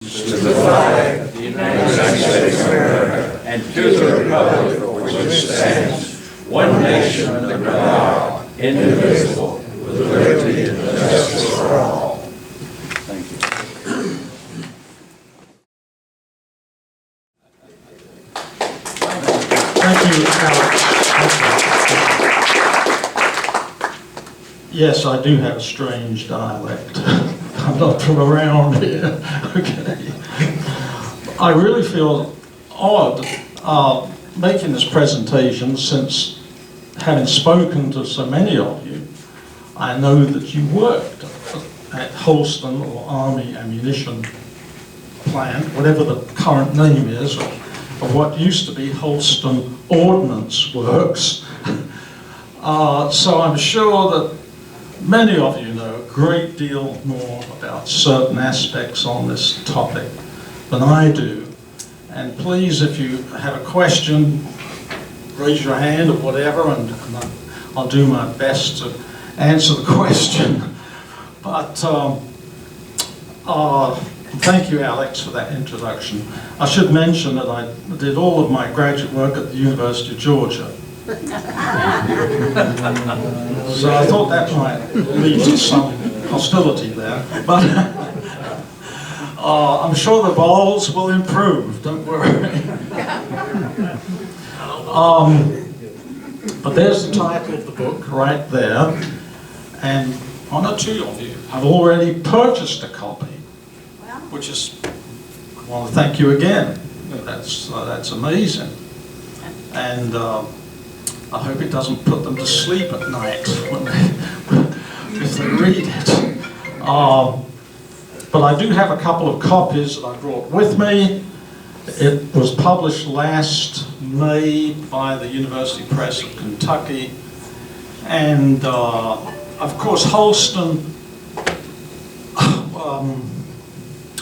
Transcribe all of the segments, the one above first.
To the flag of the United States of America and to the republic for which it stands, one nation under God, indivisible, with liberty and justice for all. Thank you. Thank you, Alex. Yes, I do have a strange dialect. I'm not from around here. Okay. I really feel odd making this presentation, since having spoken to so many of you, I know that you worked at Holston or Army Ammunition Plant, whatever the current name is, of what used to be Holston Ordnance Works. So I'm sure that many of you know a great deal more about certain aspects on this topic than I do. And please, if you have a question, raise your hand or whatever, and I'll do my best to answer the question. But thank you, Alex, for that introduction. I should mention that I did all of my graduate work at the University of Georgia. So I thought that might lead to some hostility there, but I'm sure the bowls will improve, don't worry. But there's the title of the book right there, and one or two of you have already purchased a copy, which is, I want to thank you again. That's amazing. And I hope it doesn't put them to sleep at night if they read it. But I do have a couple of copies that I brought with me. It was published last May by the University Press of Kentucky. And of course, Holston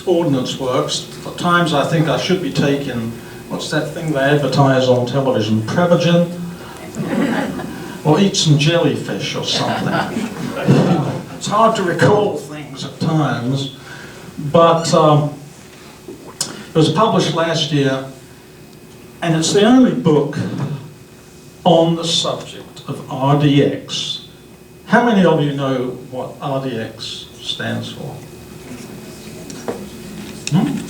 Ordnance Works. At times I think I should be taking, what's that thing they advertise on television, Prevagen? Or eat some jellyfish or something. It's hard to recall things at times, but it was published last year, and it's the only book on the subject of RDX. How many of you know what RDX stands for?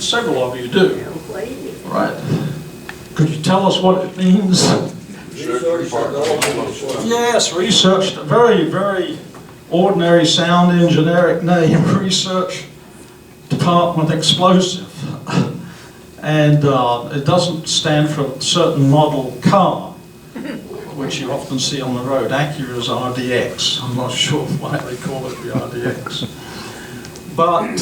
Several of you do. Right. Could you tell us what it means? Yes, research, a very, very ordinary sounding generic name, Research Department Explosive. And it doesn't stand for a certain model car, which you often see on the road. Acura's RDX. I'm not sure why they call it the RDX. But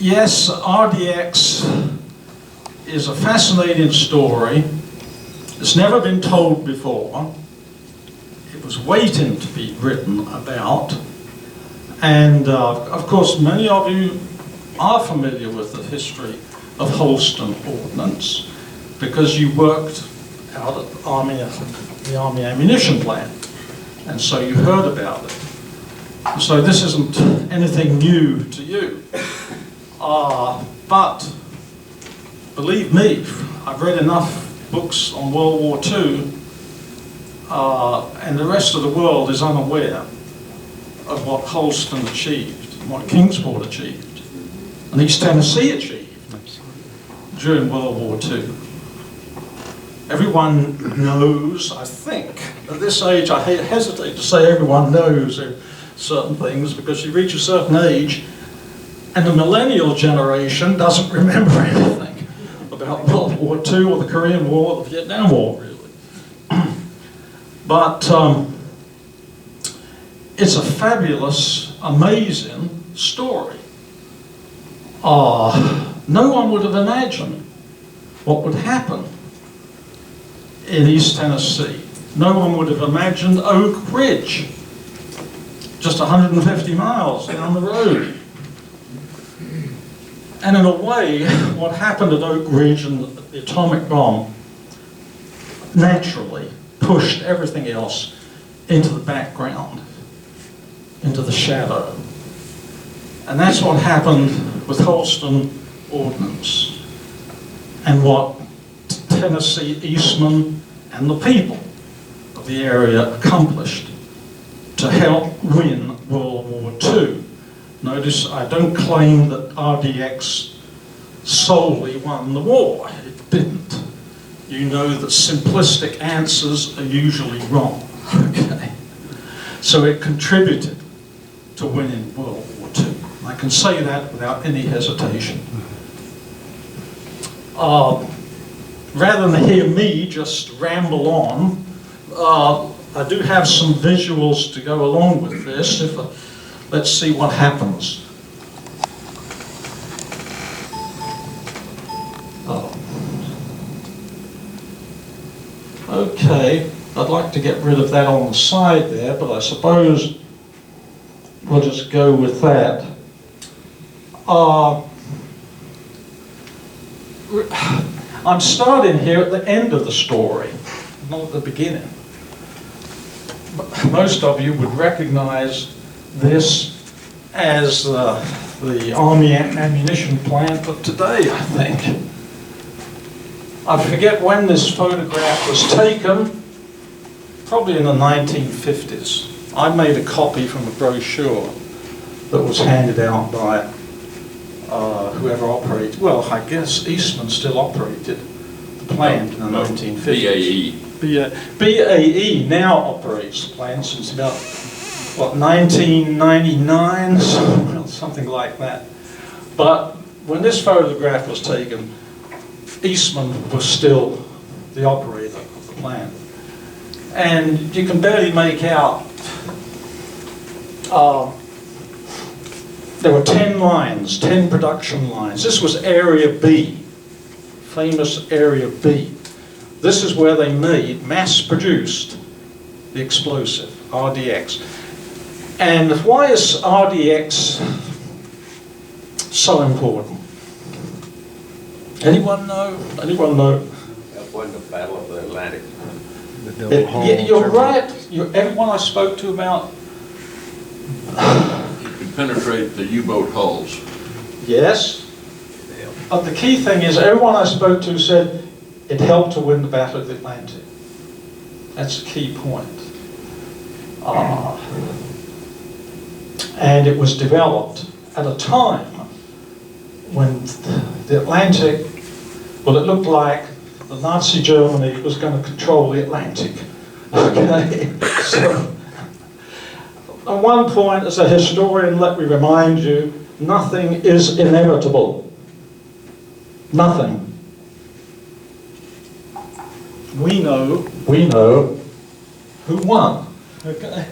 yes, RDX is a fascinating story. It's never been told before. It was waiting to be written about. And of course, many of you are familiar with the history of Holston Ordnance because you worked out at the Army Ammunition Plant. And so you heard about it. So this isn't anything new to you. But believe me, I've read enough books on World War II, and the rest of the world is unaware of what Holston achieved, and what Kingsport achieved, and East Tennessee achieved during World War II. Everyone knows, I think, at this age, I hesitate to say everyone knows certain things, because you reach a certain age, and the millennial generation doesn't remember anything about World War II or the Korean War or the Vietnam War, really. But it's a fabulous, amazing story. No one would have imagined what would happen in East Tennessee. No one would have imagined Oak Ridge, just 150 miles down the road. And in a way, what happened at Oak Ridge and the atomic bomb naturally pushed everything else into the background, into the shadow. And that's what happened with Holston Ordnance and what Tennessee Eastman and the people of the area accomplished to help win World War II. Notice I don't claim that RDX solely won the war. It didn't. You know that simplistic answers are usually wrong. Okay. So it contributed to winning World War II. I can say that without any hesitation. Rather than hear me just ramble on, I do have some visuals to go along with this. Let's see what happens. Okay, I'd like to get rid of that on the side there, but I suppose we'll just go with that. I'm starting here at the end of the story, not at the beginning. Most of you would recognize this as the Army ammunition plant of today, I think. I forget when this photograph was taken, probably in the 1950s. I made a copy from a brochure that was handed out by whoever operated, well, I guess Eastman still operated the plant in the 1950s. BAE. BAE now operates the plant since about, what, 1999, something like that. But when this photograph was taken, Eastman was still the operator of the plant. And you can barely make out, there were 10 lines, 10 production lines. This was Area B, famous Area B. This is where they made, mass-produced, the explosive, RDX. And why is RDX so important? Anyone know? Anyone know? That won the Battle of the Atlantic. You're right. Everyone I spoke to about... It could penetrate the U-boat hulls. Yes. But the key thing is, everyone I spoke to said it helped to win the Battle of the Atlantic. That's the key point. And it was developed at a time when the Atlantic, well, it looked like the Nazi Germany was going to control the Atlantic. Okay? So, at one point, as a historian, let me remind you, nothing is inevitable. Nothing. We know who won. Okay?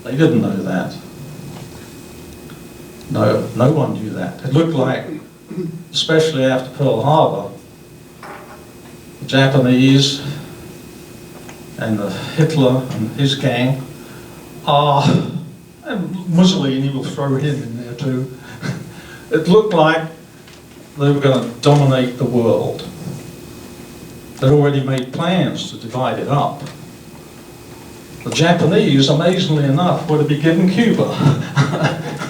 They didn't know that. No one knew that. It looked like, especially after Pearl Harbor, the Japanese and Hitler and his gang, and Mussolini will throw him in there too. It looked like they were going to dominate the world. They'd already made plans to divide it up. The Japanese, amazingly enough, would have been given Cuba.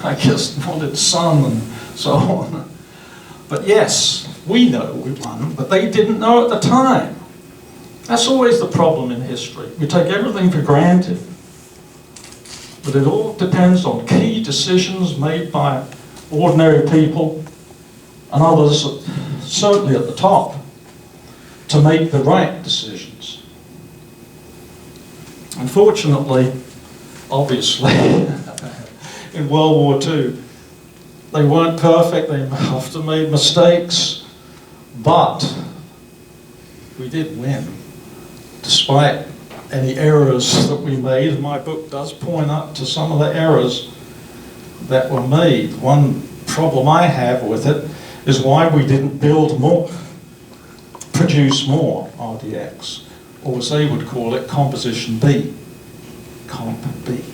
I guess wanted sun and so on. But yes, we know we won, but they didn't know at the time. That's always the problem in history. We take everything for granted. But it all depends on key decisions made by ordinary people and others, certainly at the top, to make the right decisions. Unfortunately, obviously, in World War II, they weren't perfect, they often made mistakes, but we did win, despite any errors that we made. My book does point up to some of the errors that were made. One problem I have with it is why we didn't build more, produce more RDX, or as they would call it, Composition B, Comp B.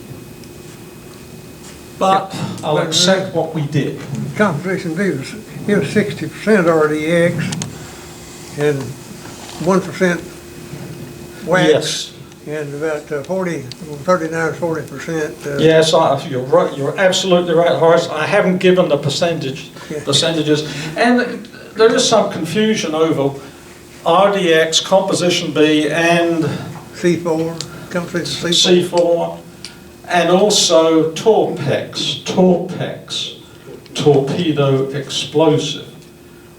But I'll accept what we did. Composition B was, it was 60% RDX and 1% wax. Yes, And about 39 or 40%. Yes, you're right. You're absolutely right, Horace. I haven't given the percentages, and there is some confusion over RDX, composition B, and C4, comes with C4. C4, and also Torpex, torpedo explosive,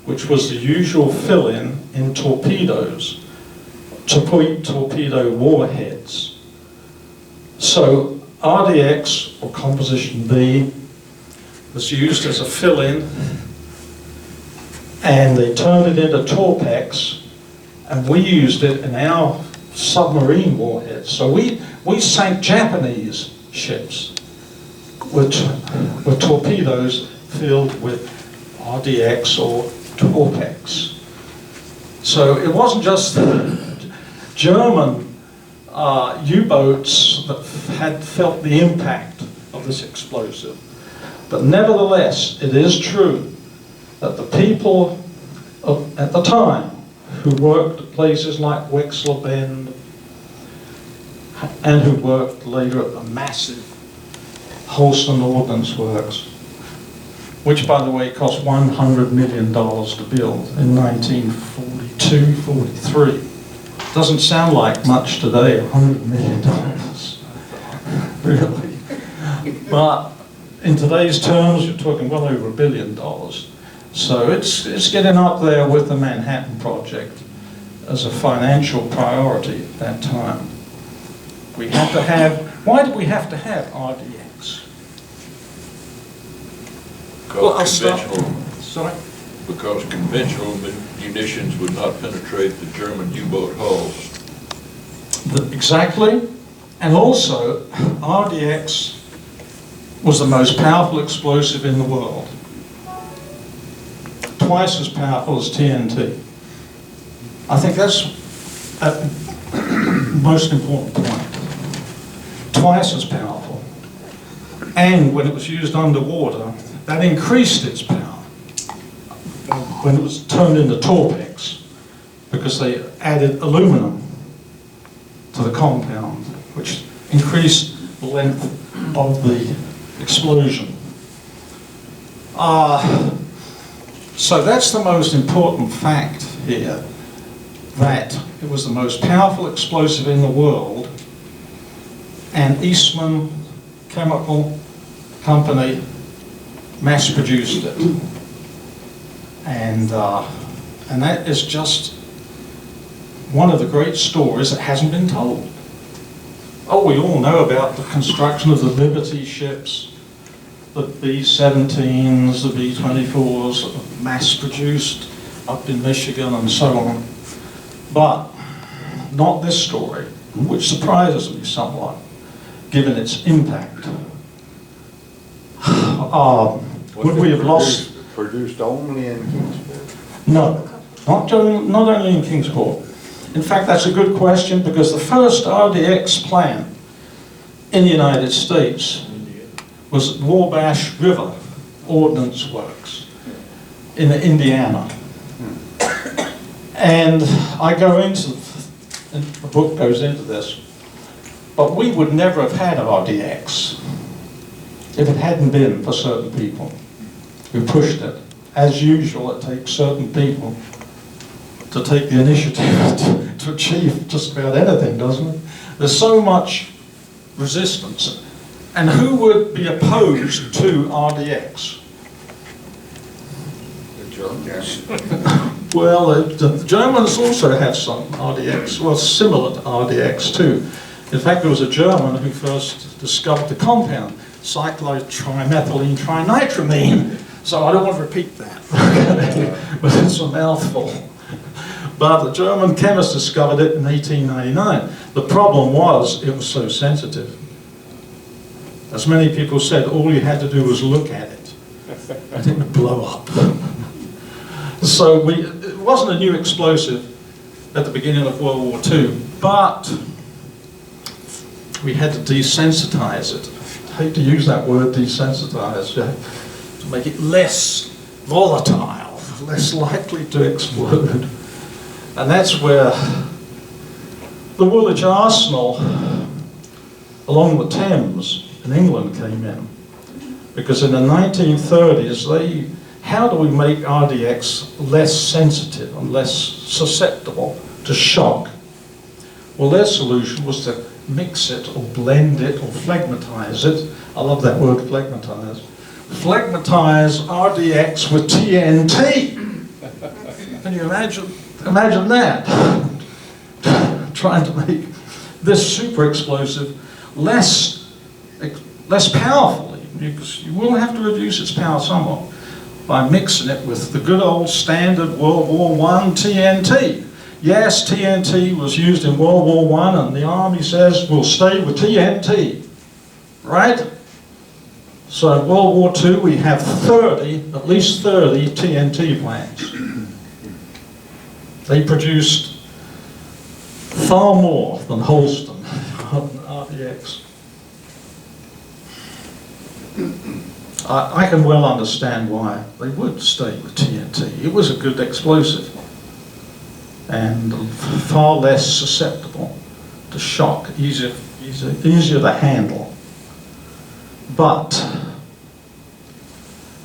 which was the usual fill-in in torpedoes, torpedo warheads. So RDX, or composition B, was used as a fill-in, and they turned it into Torpex, and we used it in our submarine warheads. So we sank Japanese ships with torpedoes filled with RDX or Torpex. So it wasn't just German U-boats that had felt the impact of this explosive. But nevertheless, it is true that the people at the time who worked at places like Wexler Bend and who worked later at the massive Holston Ordnance Works, which by the way cost $100 million to build in 1942-43. Doesn't sound like much today, $100 million, really. But in today's terms, you're talking well over $1 billion. So it's getting up there with the Manhattan Project as a financial priority at that time. We had to have, why did we have to have RDX? Because conventional munitions would not penetrate the German U-boat hulls. Exactly. And also, RDX was the most powerful explosive in the world. Twice as powerful as TNT. I think that's a most important point. Twice as powerful. And when it was used underwater, that increased its power. When it was turned into Torpex, because they added aluminum to the compound, which increased the length of the explosion. So that's the most important fact here, that it was the most powerful explosive in the world, and Eastman Chemical Company mass-produced it. And that is just one of the great stories that hasn't been told. Oh, we all know about the construction of the Liberty ships, the B-17s, the B-24s, mass-produced up in Michigan and so on. But not this story, which surprises me somewhat, given its impact. Would we have lost... Produced only in Kingsport? No, not only in Kingsport. In fact, that's a good question, because the first RDX plant in the United States was at Wabash River Ordnance Works in Indiana. And I go into, and the book goes into this, but we would never have had RDX if it hadn't been for certain people who pushed it. As usual, it takes certain people to take the initiative to achieve just about anything, doesn't it? There's so much resistance. And who would be opposed to RDX? The Germans. Well, the Germans also had some RDX, well, similar to RDX too. In fact, there was a German who first discovered the compound, cyclotrimethylene trinitramine. So I don't want to repeat that, but it's a mouthful. But the German chemist discovered it in 1899. The problem was it was so sensitive. As many people said, all you had to do was look at it, and it would blow up. So it wasn't a new explosive at the beginning of World War II, but we had to desensitize it. I hate to use that word, desensitize, to make it less volatile, less likely to explode. And that's where the Woolwich Arsenal along the Thames in England came in. Because in the 1930s, how do we make RDX less sensitive and less susceptible to shock? Well, their solution was to mix it or blend it or phlegmatize it. I love that word, phlegmatize. Phlegmatize RDX with TNT. Can you imagine that? Trying to make this super explosive less powerful, because you will have to reduce its power somewhat by mixing it with the good old standard World War I TNT. Yes, TNT was used in World War I, and the Army says we'll stay with TNT, right? So in World War II we have at least 30 TNT plants. They produced far more than Holston on RDX. I can well understand why they would stay with TNT. It was a good explosive and far less susceptible to shock, easier to handle. But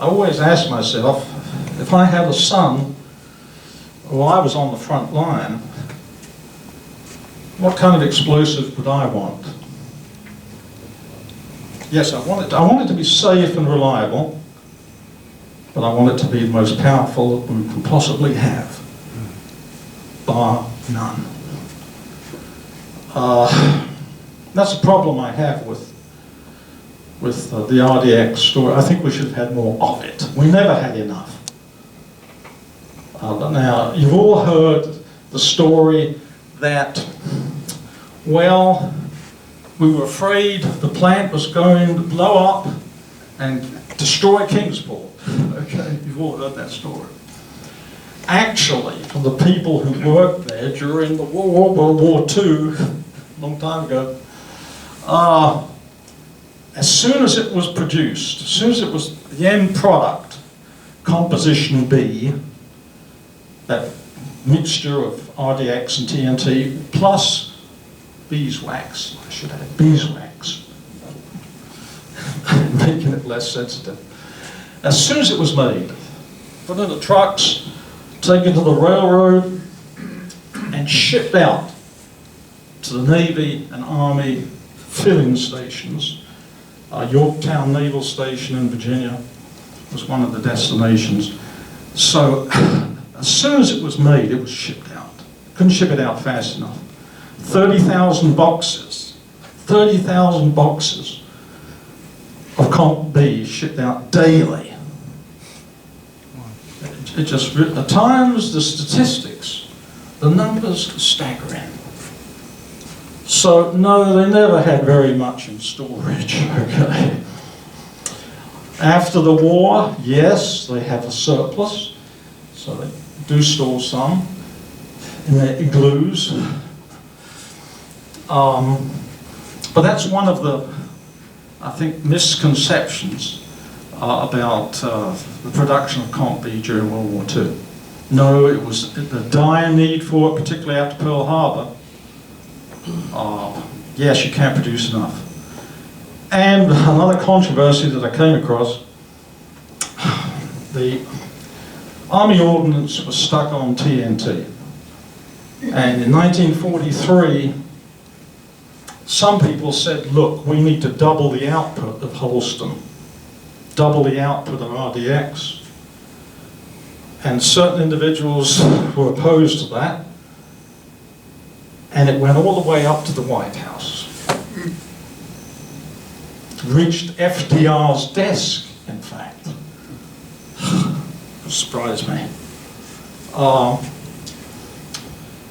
I always ask myself, if I had a son, or I was on the front line, what kind of explosive would I want? Yes, I want it to be safe and reliable, but I want it to be the most powerful that we can possibly have, bar none. That's a problem I have with the RDX story. I think we should have had more of it. We never had enough. Now, you've all heard the story that, well, we were afraid the plant was going to blow up and destroy Kingsport. Okay, you've all heard that story. Actually, for the people who worked there during the World War II, a long time ago, as soon as it was produced, as soon as it was the end product, composition B, that mixture of RDX and TNT, plus beeswax, I should add beeswax, making it less sensitive. As soon as it was made, put in the trucks, taken to the railroad, and shipped out to the Navy and Army filling stations. Yorktown Naval Station in Virginia was one of the destinations. So as soon as it was made, it was shipped out. Couldn't ship it out fast enough. 30,000 boxes of Comp B shipped out daily. It just, at times, the statistics, the numbers are staggering. So no, they never had very much in storage, okay. After the war, yes, they have a surplus, so they do store some in their igloos. But that's one of the, I think, misconceptions about the production of Comp B during World War II. No, it was the dire need for it, particularly after Pearl Harbor. Yes, you can't produce enough. And another controversy that I came across, the Army Ordnance was stuck on TNT. And in 1943, some people said, look, we need to double the output of Holston, double the output of RDX. And certain individuals were opposed to that. And it went all the way up to the White House. Reached FDR's desk, in fact. It surprised me.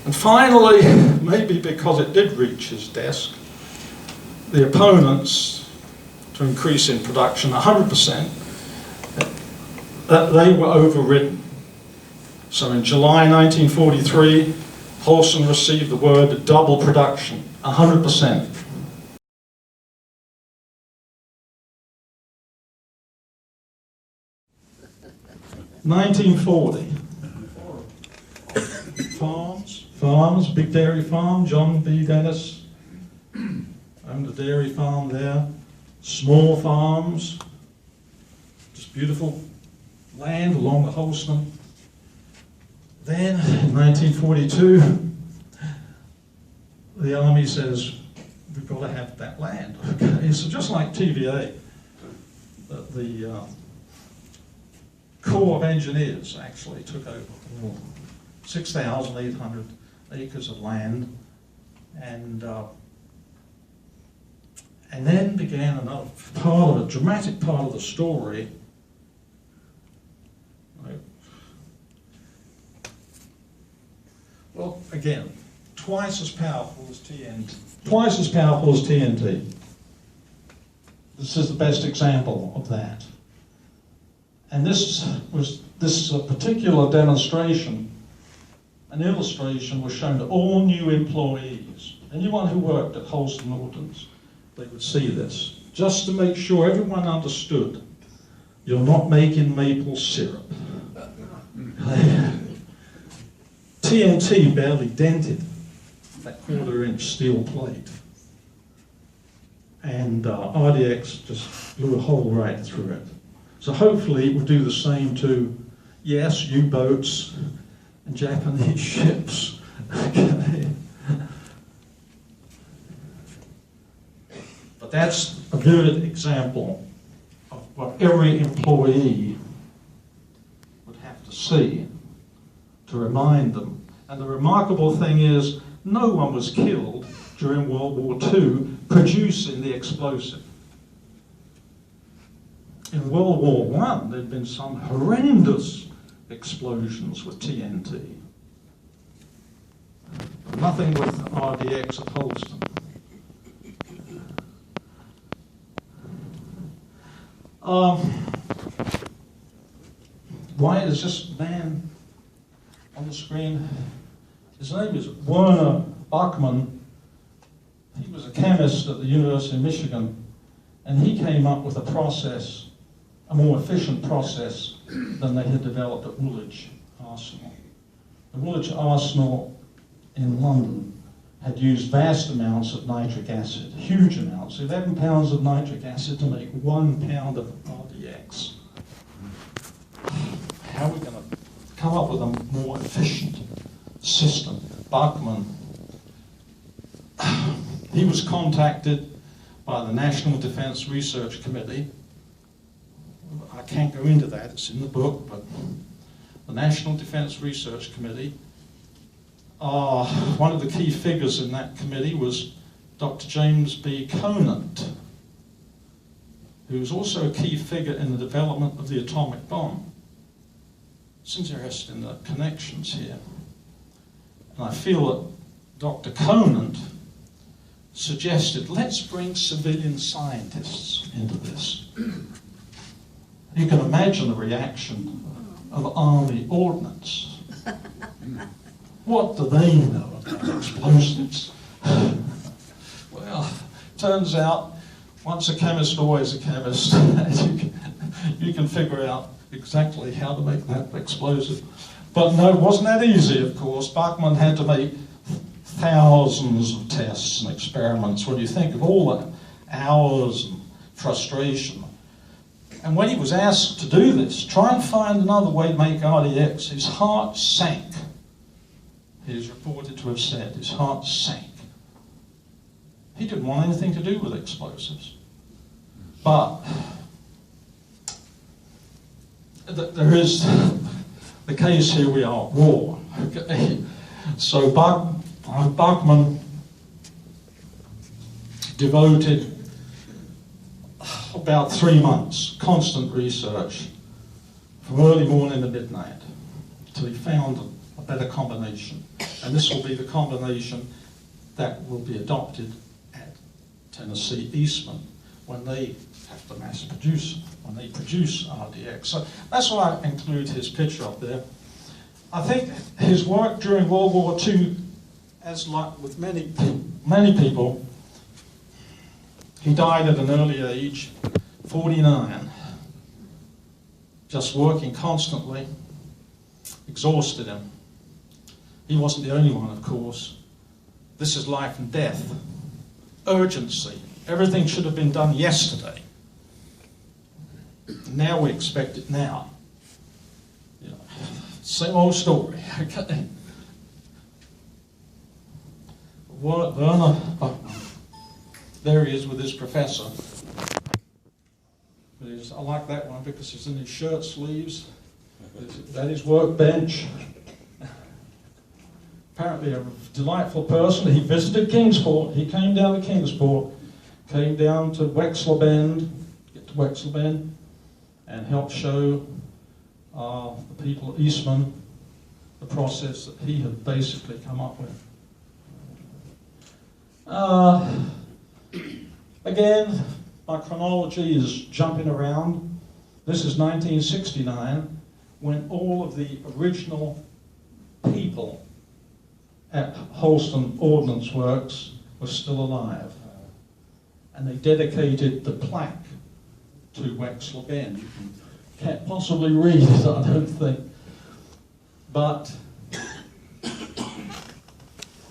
And finally, maybe because it did reach his desk, the opponents, to increase in production 100%, that they were overridden. So in July 1943, Holston received the word double production, 100%. (1940) farms, big dairy farm, John B. Dennis owned a dairy farm there. Small farms, just beautiful land along the Holston. Then, in 1942, the Army says, we've got to have that land. Okay, so just like TVA, the Corps of Engineers actually took over 6,800 acres of land, and then began another part of a dramatic part of the story. Well, again, twice as powerful as TNT. Twice as powerful as TNT. This is the best example of that. And this is a particular demonstration. An illustration was shown to all new employees. Anyone who worked at Holston Ordnance, they would see this. Just to make sure everyone understood, you're not making maple syrup. TNT barely dented that 1/4-inch steel plate. And RDX just blew a hole right through it. So hopefully it will do the same to, yes, U-boats and Japanese ships. Okay. But that's a good example of what every employee would have to see to remind them. And the remarkable thing is, no one was killed during World War II producing the explosive. In World War I, there'd been some horrendous explosions with TNT. Nothing with RDX at Holston. Why is this man on the screen? His name is Werner Bachmann. He was a chemist at the University of Michigan, and he came up with a process, a more efficient process than they had developed at Woolwich Arsenal. The Woolwich Arsenal in London had used vast amounts of nitric acid, huge amounts, 11 pounds of nitric acid to make 1 pound of RDX. How are we going to come up with a more efficient system? Bachmann, he was contacted by the National Defense Research Committee. I can't go into that, it's in the book, but the National Defense Research Committee, one of the key figures in that committee was Dr. James B. Conant, who was also a key figure in the development of the atomic bomb. It's interesting, the connections here. And I feel that Dr. Conant suggested, let's bring civilian scientists into this. You can imagine the reaction of Army ordnance. What do they know about explosives? Well, turns out, once a chemist, always a chemist. You can figure out exactly how to make that explosive. But no, it wasn't that easy, of course. Bachmann had to make thousands of tests and experiments when you think of all the hours and frustration. And when he was asked to do this, try and find another way to make RDX, his heart sank. He is reported to have said his heart sank. He didn't want anything to do with explosives. But there is the case here, we are at war. Okay? So Bachmann devoted about 3 months, constant research, from early morning to midnight, until he found a better combination. And this will be the combination that will be adopted at Tennessee Eastman when they have to mass produce, when they produce RDX. So that's why I include his picture up there. I think his work during World War II, as like with many people, he died at an early age, 49, just working constantly, exhausted him. He wasn't the only one, of course. This is life and death. Urgency. Everything should have been done yesterday. Now we expect it now. You know, same old story. Okay. Werner, there he is with his professor. I like that one because he's in his shirt sleeves. That is workbench. Apparently a delightful person. He visited Kingsport. He came down to Kingsport, came down to Wexler Bend, and helped show the people at Eastman the process that he had basically come up with. Again, my chronology is jumping around. This is 1969, when all of the original people at Holston Ordnance Works were still alive. And they dedicated the plaque to Wexler Bend. You can't possibly read it, I don't think. But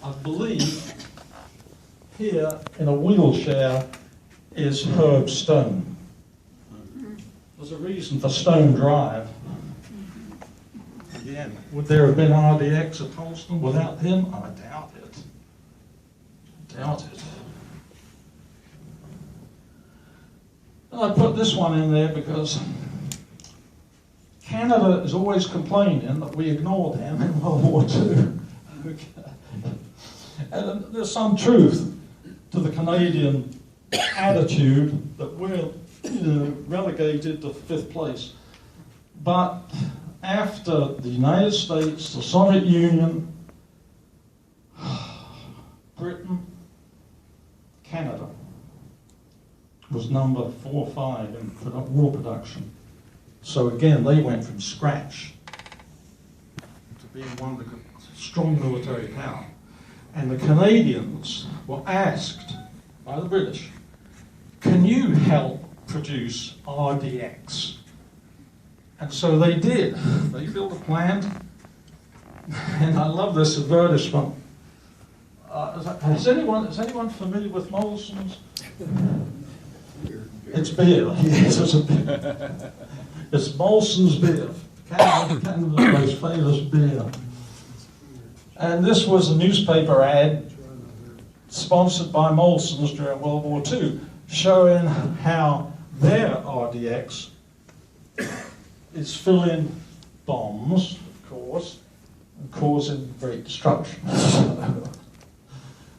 I believe here in a wheelchair is Herb Stone. There's a reason for Stone Drive. Again, would there have been RDX at Holston without him? I doubt it. And I put this one in there because Canada is always complaining that we ignored them in World War II. And there's some truth to the Canadian attitude that we're relegated to 5th place. But after the United States, the Soviet Union, Britain, Canada was number 4 or 5 in war production. So again, they went from scratch to being one of the strong military power. And the Canadians were asked by the British, can you help produce RDX? And so they did. They built a plant. And I love this advertisement. Is anyone familiar with Molson's? It's beer. Yes, it's a beer. It's Molson's beer. Canada's most famous beer. And this was a newspaper ad sponsored by Molson's during World War II, showing how their RDX is filling bombs, of course, and causing great destruction.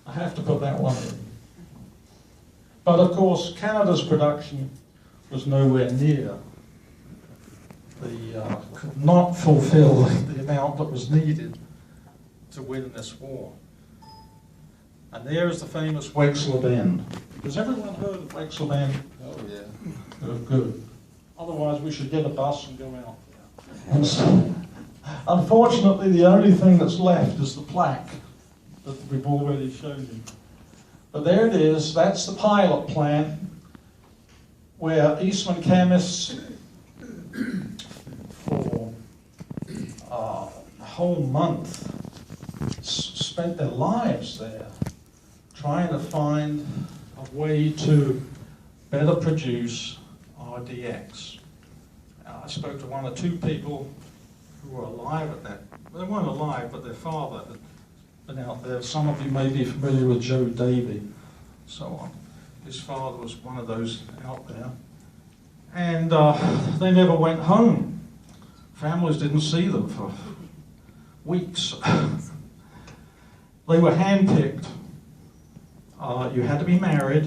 I have to put that one in. But of course, Canada's production was nowhere near could not fulfill the amount that was needed to win this war. And there is the famous Wexler Bend. Has everyone heard of Wexler Bend? Oh, yeah. Oh, good. Otherwise, we should get a bus and go out there. And so, unfortunately, the only thing that's left is the plaque that we've already shown you. But there it is. That's the pilot plant where Eastman chemists for a whole month spent their lives there trying to find a way to better produce RDX. I spoke to 1 or 2 people who were alive at that. They weren't alive, but their father had been out there. Some of you may be familiar with Joe Davy, so on. His father was one of those out there. And they never went home. Families didn't see them for weeks. They were handpicked. You had to be married,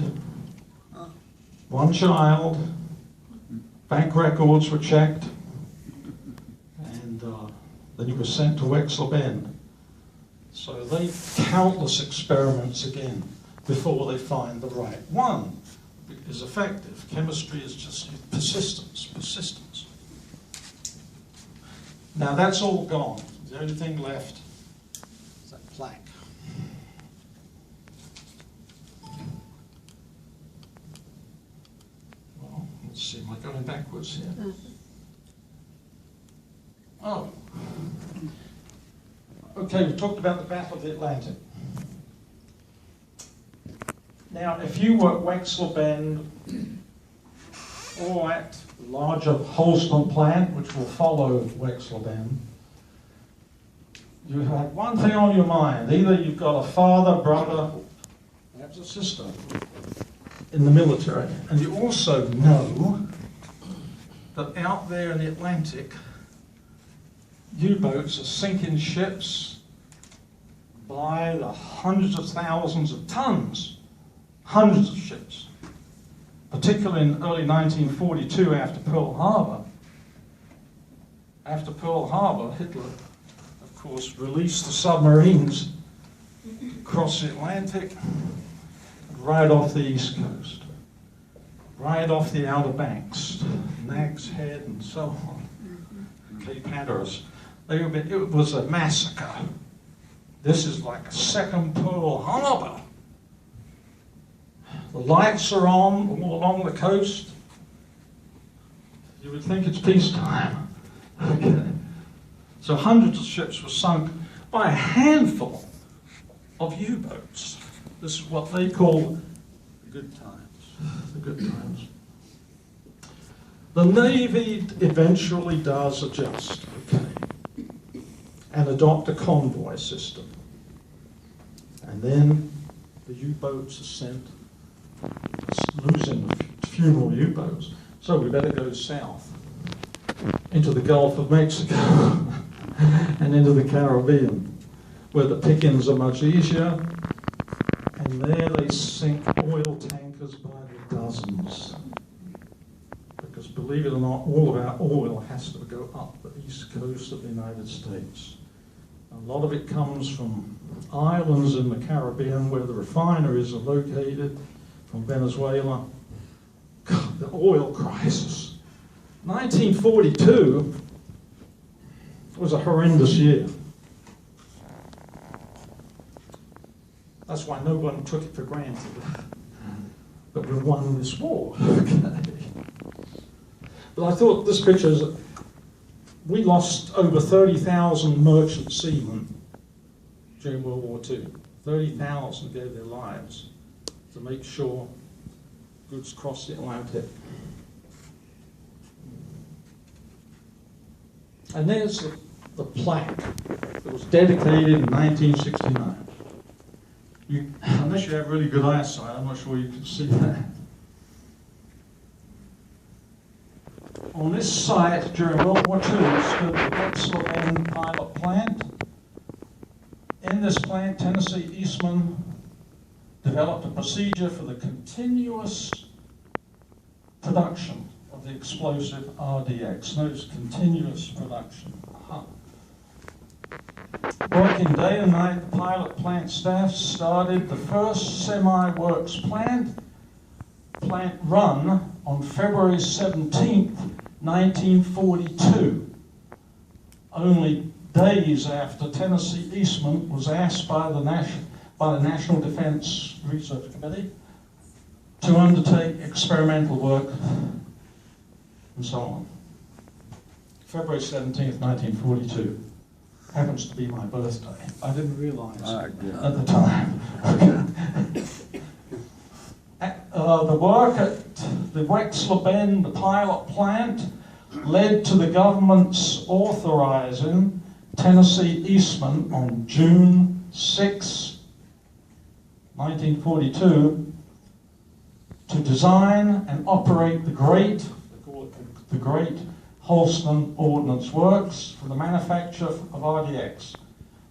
1 child, bank records were checked, and then you were sent to Wexler Bend. So they countless experiments again before they find the right one is effective. Chemistry is just persistence. Now that's all gone. The only thing left is that plaque. Well, let's see, am I going backwards here? Oh. Okay, we talked about the Battle of the Atlantic. Now, if you were at Wexler Bend or at the larger Holston plant, which will follow Wexler Bend, you have one thing on your mind. Either you've got a father, brother, perhaps a sister in the military, and you also know that out there in the Atlantic, U-boats are sinking ships by the hundreds of thousands of tons, hundreds of ships, particularly in early 1942 after Pearl Harbor. After Pearl Harbor, Hitler, of course, released the submarines across the Atlantic, right off the East Coast, right off the Outer Banks, Nag's Head and so on, Cape Hatteras. It was a massacre. This is like a second Pearl Harbor. The lights are on all along the coast. You would think it's peacetime. Okay. So hundreds of ships were sunk by a handful of U-boats. This is what they call the good times. The good times. The Navy eventually does adjust, okay, and adopt a convoy system. And then the U-boats are sent, losing a few more U-boats, so we better go south into the Gulf of Mexico and into the Caribbean, where the pickings are much easier, and there they sink oil tankers by the dozens. Because believe it or not, all of our oil has to go up the east coast of the United States. A lot of it comes from islands in the Caribbean where the refineries are located, from Venezuela. God, the oil crisis. 1942 was a horrendous year. That's why no one took it for granted that we won this war. But I thought this picture is, we lost over 30,000 merchant seamen during World War II. 30,000 gave their lives to make sure goods crossed the Atlantic. And there's the plaque that was dedicated in 1969. Unless you have really good eyesight, I'm not sure you can see that. On this site during World War II stood the Baxter pilot plant. In this plant, Tennessee Eastman developed a procedure for the continuous production of the explosive RDX. Notice continuous production. Working day and night, the pilot plant staff started the first semi-works plant run on February 17th, 1942. Only days after Tennessee Eastman was asked by the National Defense Research Committee to undertake experimental work and so on. February 17th, 1942. Happens to be my birthday. I didn't realize at the time. The work at the Wexler Bend, the pilot plant, led to the government's authorizing Tennessee Eastman on June 6, 1942, to design and operate the Great Holston Ordnance Works for the manufacture of RDX,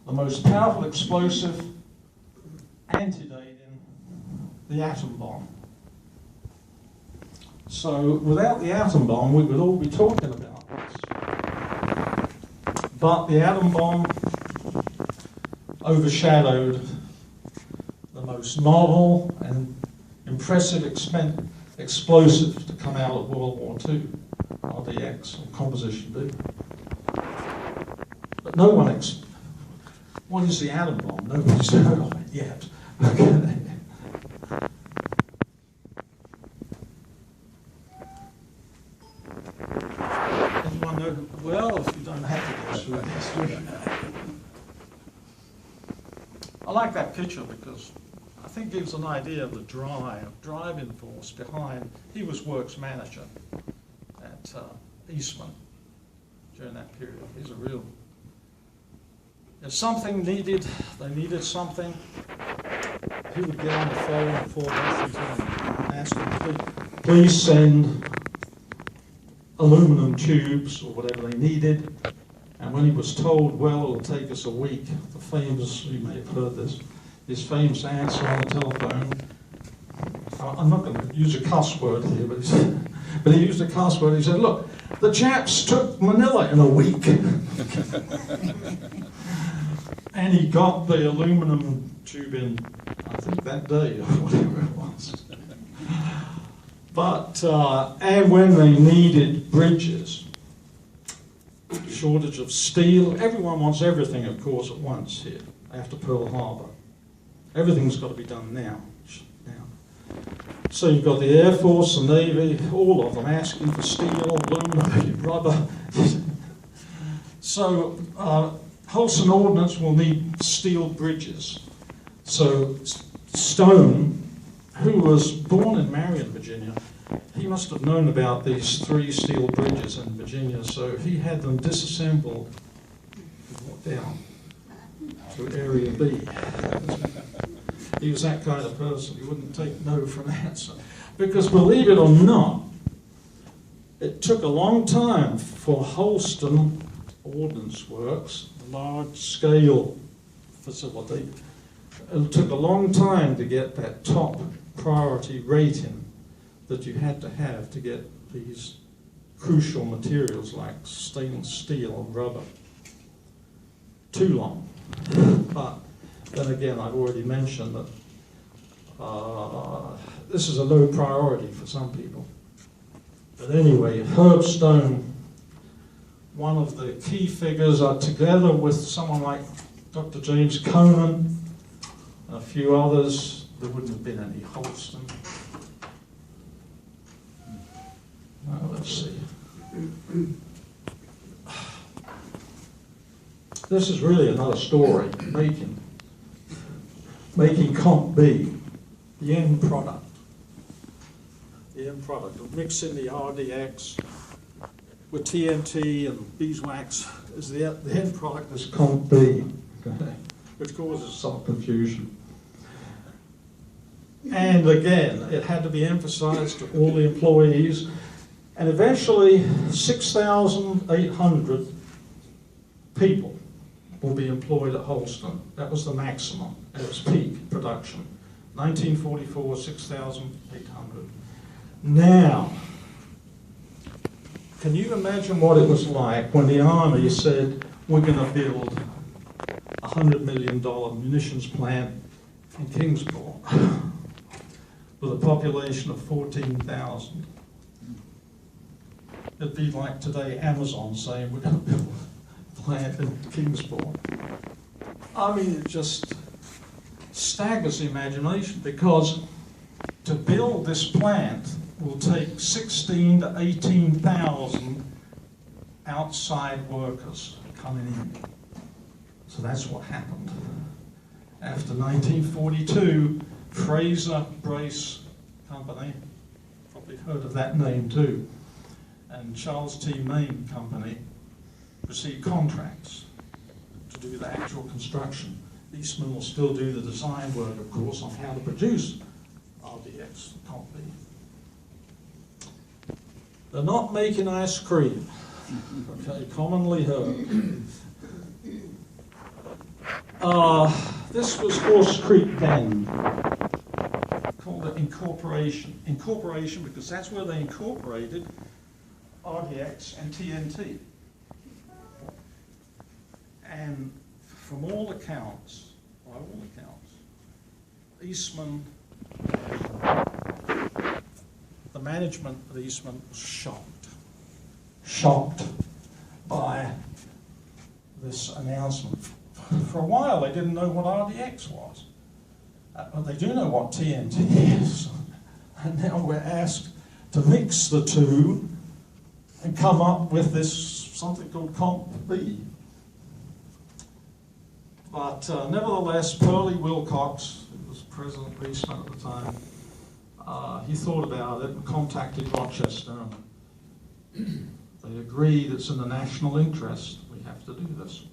the most powerful explosive antedating the atom bomb. So without the atom bomb, we would all be talking about this. But the atom bomb overshadowed the most novel and impressive explosive to come out of World War II, RDX, or Composition B. But no one what is the atom bomb? Nobody's heard of it yet. Okay. Anyone know? Well, if you don't have to go through this. I like that picture because I think it gives an idea of the driving force behind. He was works manager at Eastman during that period. He's a real. If something needed, they needed something, he would get on the phone before Washington and ask them, please send aluminum tubes or whatever they needed. And when he was told, well, it'll take us a week, the famous, you may have heard this, his famous answer on the telephone, I'm not going to use a cuss word here, but he used a cuss word. He said, look, the chaps took Manila in a week. And he got the aluminum tube in, I think that day, or whatever it was. But, and when they needed bridges, shortage of steel, everyone wants everything, of course, at once here, after Pearl Harbor. Everything's got to be done now. So you've got the Air Force, the Navy, all of them asking for steel, aluminum, rubber. So Holston Ordnance will need steel bridges. So Stone, who was born in Marion, Virginia, he must have known about these 3 steel bridges in Virginia, so he had them disassembled down to Area B. He was that kind of person. He wouldn't take no for an answer. Because believe it or not, it took a long time for Holston Ordnance Works, a large-scale facility. It took a long time to get that top priority rating that you had to get these crucial materials like stainless steel and rubber. Too long. But then again, I've already mentioned that this is a low priority for some people. But anyway, Herb Stone, one of the key figures, are together with someone like Dr. James Conan, and a few others. There wouldn't have been any Holston. Let's see. This is really another story, making Comp B, the end product. The end product of mixing the RDX with TNT and beeswax is the end product is Comp B, okay, which causes some confusion. And again, it had to be emphasized to all the employees. And eventually, 6,800 people will be employed at Holston. That was the maximum at its peak production. 1944, 6,800. Now, can you imagine what it was like when the Army said, we're going to build a $100 million munitions plant in Kingsport with a population of 14,000? It'd be like today Amazon saying we're going to build a plant in Kingsport. I mean, it just staggers the imagination, because to build this plant will take 16 to 18,000 outside workers coming in. So that's what happened. After 1942, Fraser Brace Company, probably heard of that name too, and Charles T. Main Company received contracts to do the actual construction. Eastman will still do the design work, of course, on how to produce RDX Comp B. They're not making ice cream, okay, commonly heard. This was Horse Creek Bend, called it Incorporation. Incorporation because that's where they incorporated RDX and TNT. And from all accounts, by all accounts, Eastman, the management of Eastman was shocked by this announcement. For a while they didn't know what RDX was, but they do know what TNT is. And now we're asked to mix the two and come up with this something called Comp B. But nevertheless, Pearlie Wilcox, who was President Eastman at the time, he thought about it and contacted Rochester. And they agreed it's in the national interest, we have to do this.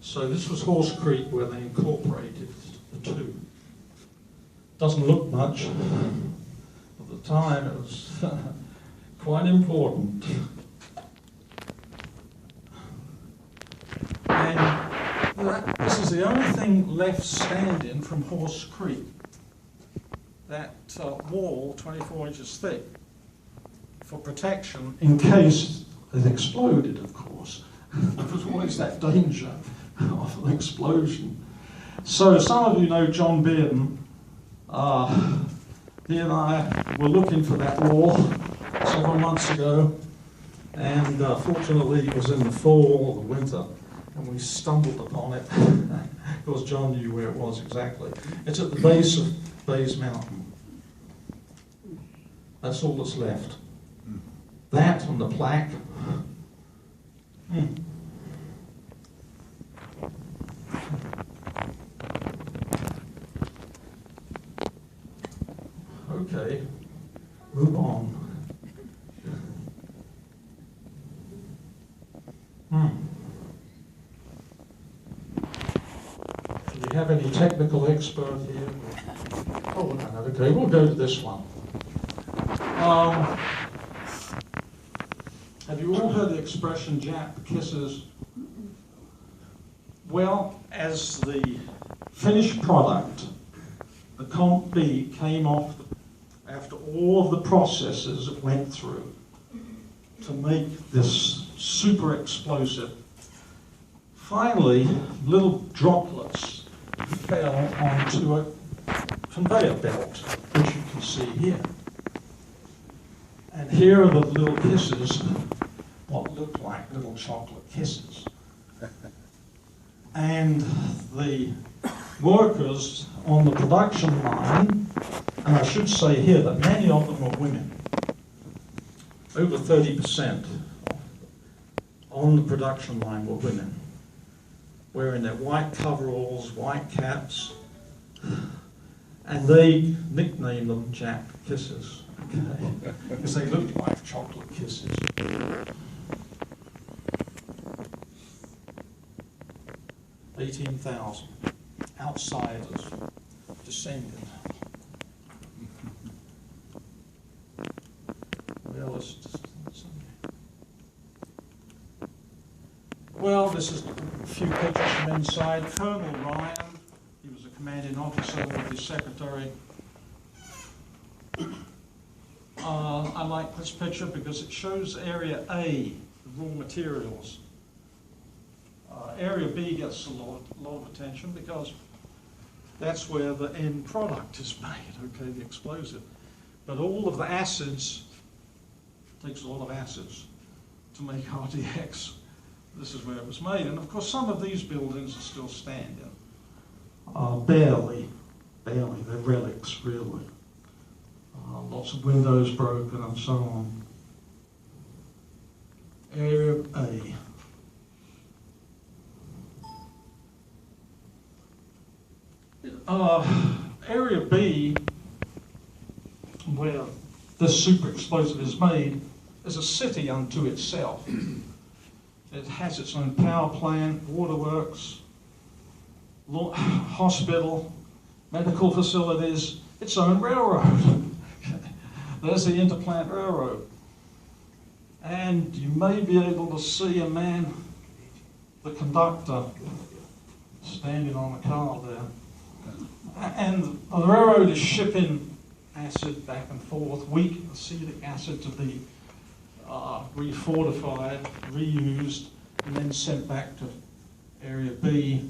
So this was Horse Creek where they incorporated the two. Doesn't look much. At the time it was quite important. And this is the only thing left standing from Horse Creek. That wall, 24 inches thick, for protection in case it exploded, of course. There was always that danger of an explosion. So some of you know John Bearden. He and I were looking for that wall several months ago, and fortunately it was in the fall or the winter, and we stumbled upon it. Of course, John knew where it was exactly. It's at the base of Bays Mountain. That's all that's left. That and the plaque. Okay, move on. Do you have any technical expert here? Oh, no, okay, we'll go to this one. Have you all heard the expression Jap kisses? Well, as the finished product, the Comp B came off after all of the processes it went through to make this super explosive. Finally, little droplets fell onto a conveyor belt, which you can see here. And here are the little kisses, what look like little chocolate kisses. And the workers on the production line, and I should say here that many of them were women, over 30% on the production line were women, wearing their white coveralls, white caps, and they nicknamed them Jap kisses, okay, because they looked like chocolate kisses. 18,000 outsiders descended. Well, this is a few pictures from inside. Colonel Ryan, he was a commanding officer with his secretary. I like this picture because it shows Area A, the raw materials. Area B gets a lot of attention because that's where the end product is made, okay, the explosive. But all of the acids, takes a lot of acids to make RDX. This is where it was made. And of course, some of these buildings are still standing. Barely, they're relics, really. Lots of windows broken and so on. Area A. Area B, where this super explosive is made, is a city unto itself. It has its own power plant, waterworks, hospital, medical facilities, its own railroad. There's the Interplant Railroad. And you may be able to see a man, the conductor, standing on the car there. And the railroad is shipping acid back and forth, weak acetic acid to be refortified, reused, and then sent back to Area B.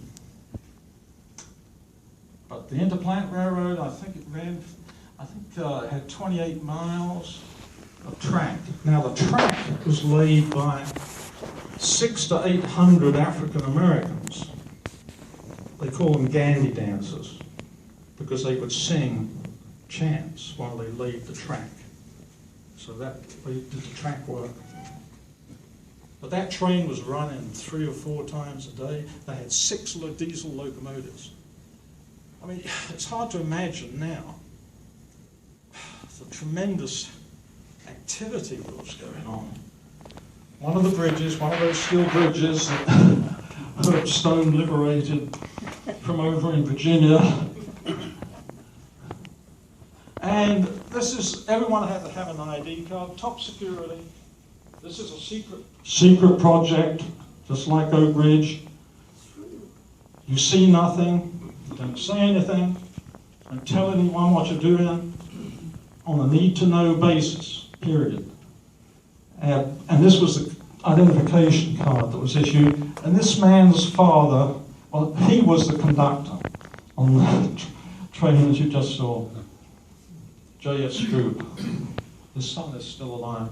But the Interplant Railroad, I think it had 28 miles of track. Now the track was laid by 600 to 800 African Americans. They call them Gandhi dancers because they would sing chants while they laid the track. So that they did the track work. But that train was running 3 or 4 times a day. They had 6 diesel locomotives. I mean, it's hard to imagine now the tremendous activity that was going on. One of the bridges, one of those steel bridges that Herb Stone liberated from over in Virginia. And this is, everyone had to have an ID card, top security. This is a secret project, just like Oak Ridge. You see nothing, you don't say anything, don't tell anyone what you're doing, on a need-to-know basis, period. And this was the identification card that was issued, and this man's father, well, he was the conductor on the train as you just saw, J.S. Group. His son is still alive.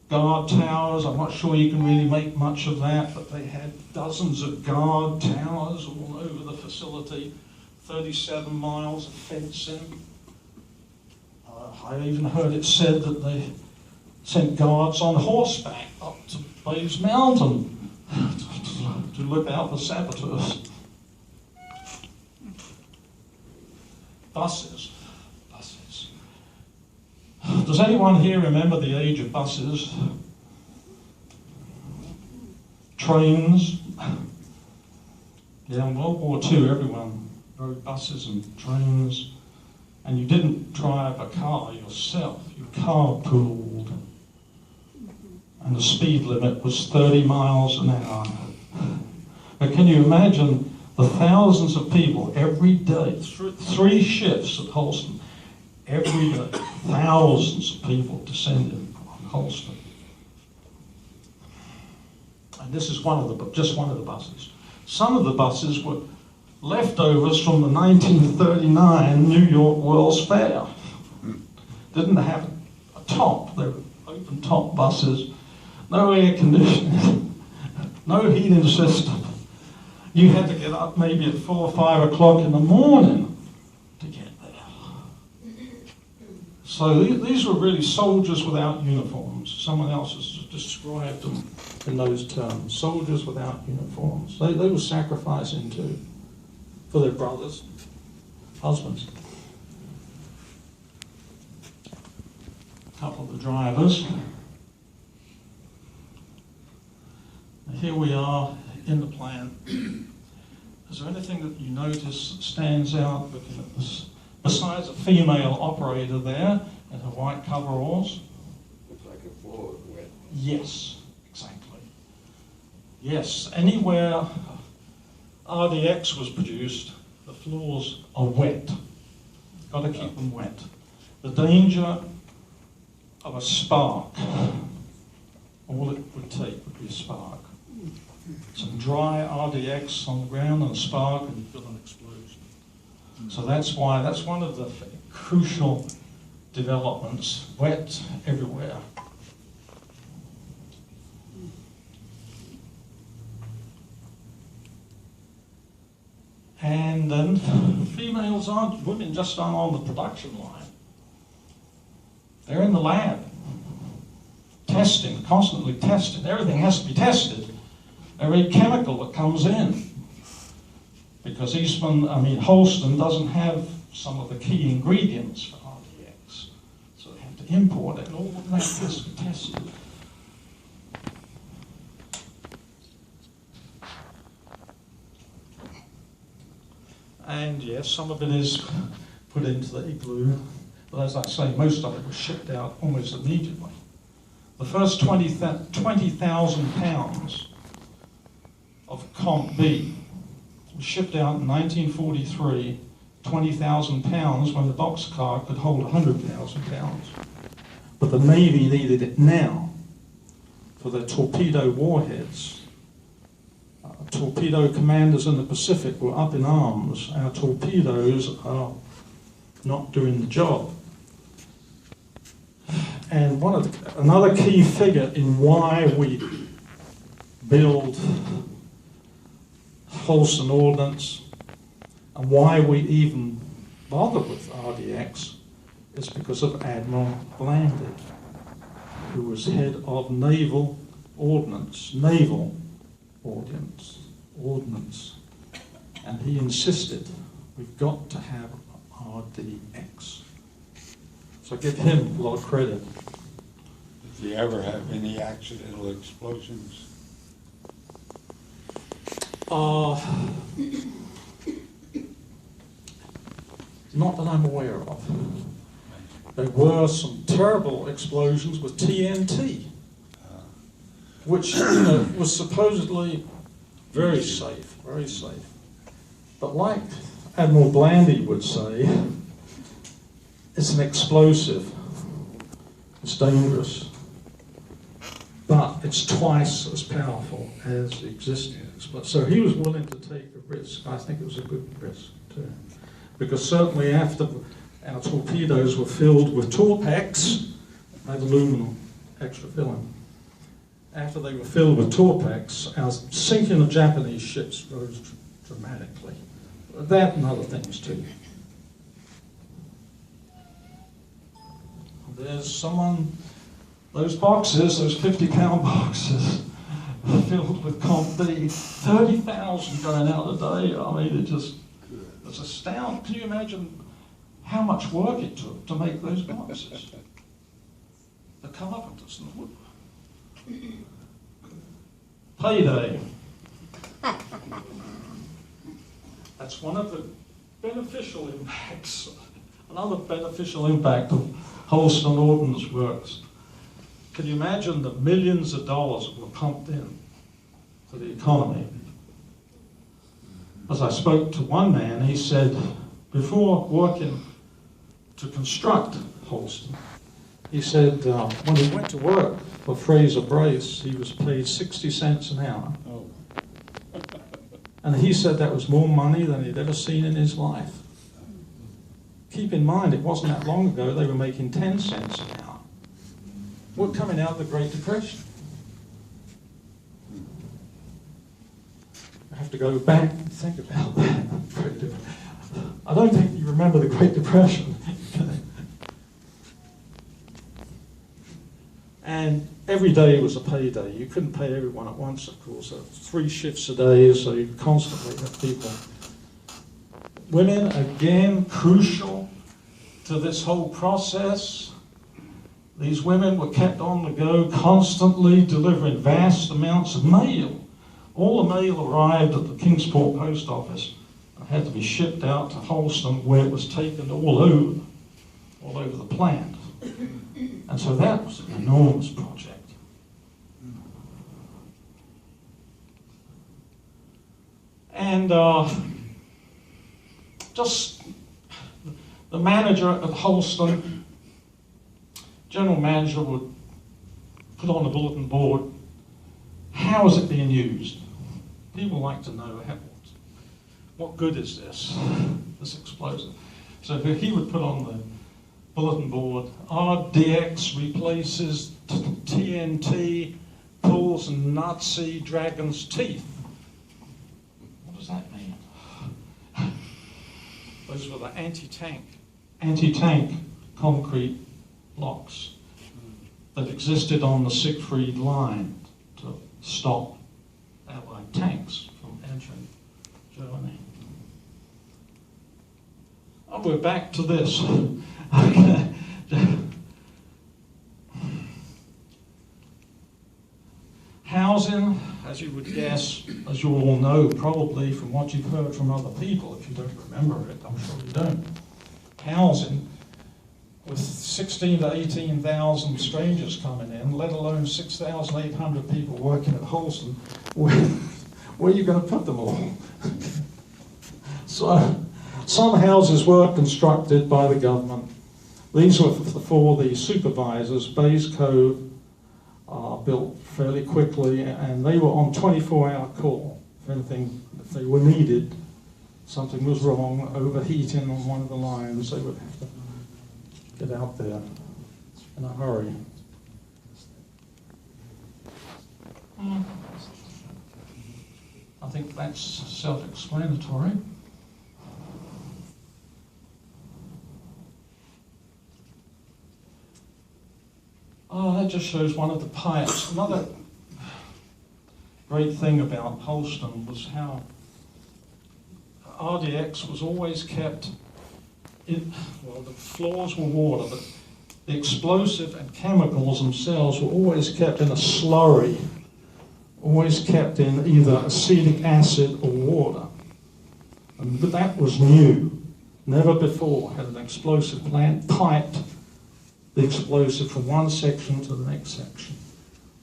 Guard towers, I'm not sure you can really make much of that, but they had dozens of guard towers all over the facility, 37 miles of fencing. I even heard it said that they sent guards on horseback up to Bays Mountain to look out for saboteurs. Buses. Does anyone here remember the age of buses? Trains? Yeah, in World War II, everyone rode buses and trains, and you didn't drive a car yourself, you carpooled. And the speed limit was 30 miles an hour. But can you imagine the thousands of people every day, 3 shifts at Holston, every day, thousands of people descending on Holston. And this is just one of the buses. Some of the buses were leftovers from the 1939 New York World's Fair. Didn't have a top, they were open top buses, no air conditioning, no heating system. You had to get up maybe at 4 or 5 o'clock in the morning to get there. So these were really soldiers without uniforms. Someone else has described them in those terms, soldiers without uniforms. They were sacrificing too, for their brothers, husbands. A couple of the drivers. Here we are in the plan. Is there anything that you notice that stands out looking at this? Besides a female operator there in her white coveralls? Looks like the floor is wet. Yes, exactly. Yes, anywhere RDX was produced, the floors are wet. Got to keep them wet. The danger of a spark, all it would take would be a spark. Some dry RDX on the ground and a spark and you've got an explosion. So that's why, that's one of the crucial developments, wet everywhere. And then women just aren't on the production line. They're in the lab, testing, constantly testing. Everything has to be tested. Every chemical that comes in. Because Holston doesn't have some of the key ingredients for RDX. So they have to import it, and all of that has to be tested. And yes, some of it is put into the igloo. But as I say, most of it was shipped out almost immediately. The first 20,000 pounds of Comp B was shipped out in 1943, 20,000 pounds when the boxcar could hold 100,000 pounds. But the Navy needed it now for their torpedo warheads. Torpedo commanders in the Pacific were up in arms. Our torpedoes are not doing the job. And another key figure in why we build Holston Ordnance and why we even bother with RDX is because of Admiral Blandy, who was head of naval ordnance, and he insisted we've got to have RDX. So I give him a lot of credit. Did you ever have any accidental explosions? Not that I'm aware of. There were some terrible explosions with TNT, which was supposedly very safe, very safe. But like Admiral Blandy would say, it's an explosive. It's dangerous. But it's twice as powerful as the existing explosive. So he was willing to take a risk. I think it was a good risk too. Because certainly after our torpedoes were filled with Torpex, had aluminum extra filling. After they were filled with Torpex, our sinking of Japanese ships rose dramatically. That and other things too. There's someone, those boxes, those 50-pound boxes, filled with Comp D, 30,000 going out a day. I mean, it's astounding. Can you imagine how much work it took to make those boxes? The carpenters and the wood. Payday. That's one of the beneficial impacts. Another beneficial impact of Holston Ordnance Works. Can you imagine the millions of dollars that were pumped in to the economy? As I spoke to one man, he said, before working to construct Holston, he said when he went to work for Fraser Brace, he was paid 60 cents an hour. Oh. And he said that was more money than he'd ever seen in his life. Keep in mind, it wasn't that long ago they were making 10 cents an hour. We're coming out of the Great Depression. I have to go back and think about that. I don't think you remember the Great Depression. And every day was a payday. You couldn't pay everyone at once, of course. So 3 shifts a day, so you constantly have people. Women, again, crucial to this whole process. These women were kept on the go, constantly delivering vast amounts of mail. All the mail arrived at the Kingsport post office and had to be shipped out to Holston, where it was taken all over the plant. And so that was an enormous project. And just the manager at Holston, general manager, would put on a bulletin board, how is it being used? People like to know what good is this explosive. So he would put on the bulletin board, RDX replaces TNT, pulls Nazi dragon's teeth. What does that mean? Those were the anti-tank concrete blocks that existed on the Siegfried line to stop Allied tanks from entering Germany. Oh, we're back to this. Okay. Housing, as you would guess, as you all know, probably from what you've heard from other people, if you don't remember it, I'm sure you don't. Housing, with 16 to 18,000 strangers coming in, let alone 6,800 people working at Holston, where are you going to put them all? So, some houses were constructed by the government. These were for the supervisors. Bayes Cove built fairly quickly, and they were on 24-hour call. If they were needed, something was wrong, overheating on one of the lines, they would have to get out there in a hurry. I think that's self-explanatory. just shows one of the pipes. Another great thing about Holston was how RDX was always kept in, well, the floors were water, but the explosive and chemicals themselves were always kept in a slurry, always kept in either acetic acid or water. And that was new. Never before had an explosive plant piped the explosive from one section to the next section.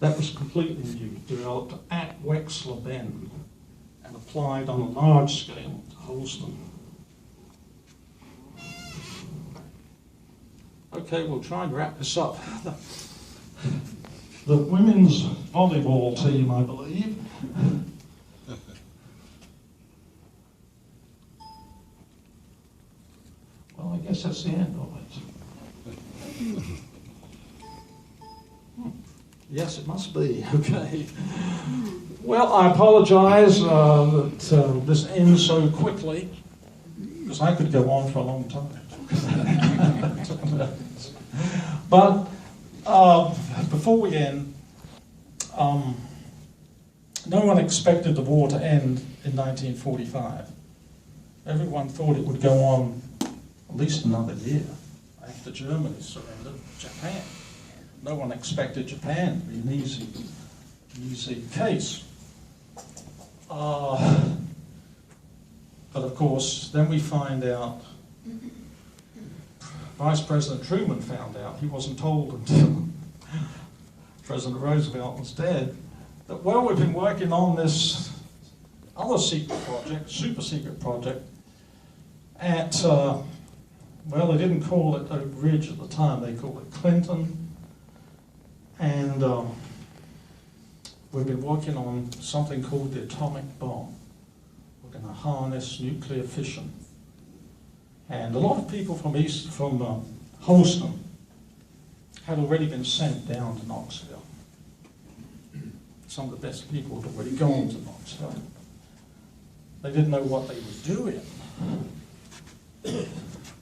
That was completely new, developed at Wexler Bend and applied on a large scale to Holston. Okay, we'll try and wrap this up. The women's volleyball team, I believe. Well, I guess that's the end of it. Yes, it must be. Okay. Well, I apologize that this ends so quickly, because I could go on for a long time. But before we end, no one expected the war to end in 1945. Everyone thought it would go on at least another year after Germany surrendered Japan. No one expected Japan to be an easy case. But of course, then we find out, Vice President Truman found out, he wasn't told until President Roosevelt was dead, that, well, we've been working on this other secret project, super secret project, at, well, they didn't call it Oak Ridge at the time, they called it Clinton. And we've been working on something called the atomic bomb. We're going to harness nuclear fission. And a lot of people from Holston had already been sent down to Knoxville. Some of the best people had already gone to Knoxville. They didn't know what they were doing,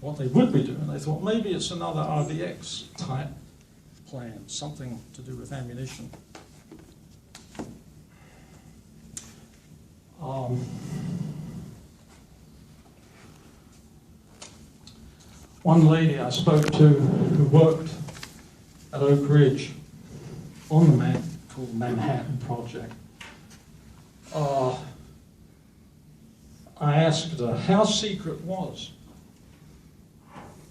what they would be doing. They thought maybe it's another RDX type plan, something to do with ammunition. One lady I spoke to who worked at Oak Ridge on the called Manhattan Project, I asked her how secret was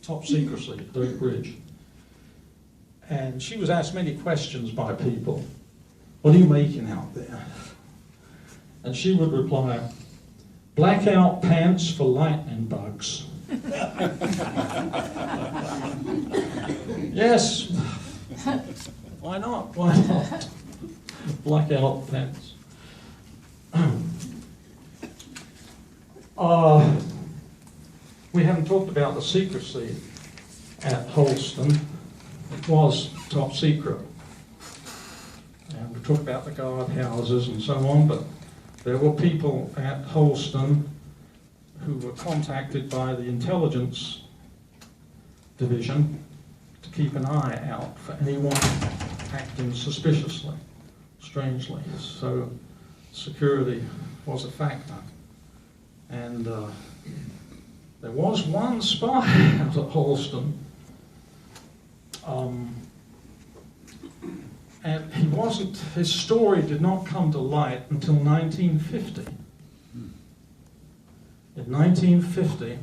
top secrecy at Oak Ridge. And she was asked many questions by people. What are you making out there? And she would reply, blackout pants for lightning bugs. Yes. Why not? Why not? Blackout pants. We haven't talked about the secrecy at Holston. It was top secret. And we talked about the guardhouses and so on, but there were people at Holston who were contacted by the intelligence division to keep an eye out for anyone acting suspiciously, strangely. So security was a factor. And there was one spy out at Holston. And his story did not come to light until 1950. In 1950,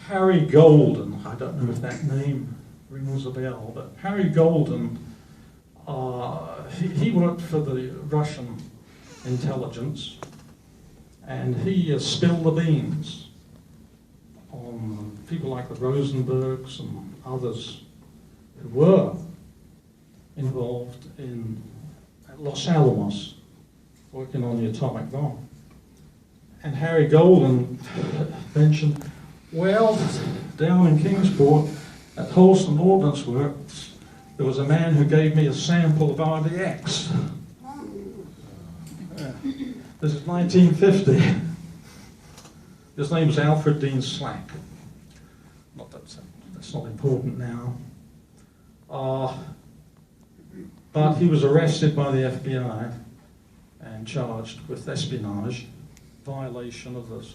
Harry Golden, I don't know if that name rings a bell, but Harry Golden, he worked for the Russian intelligence, and he spilled the beans on people like the Rosenbergs and others who were involved at Los Alamos, working on the atomic bomb. And Harry Golden mentioned, well, down in Kingsport at Holston Ordnance Works, there was a man who gave me a sample of RDX. This is 1950. His name was Alfred Dean Slack. Not that's not important now. But he was arrested by the FBI and charged with espionage, violation of the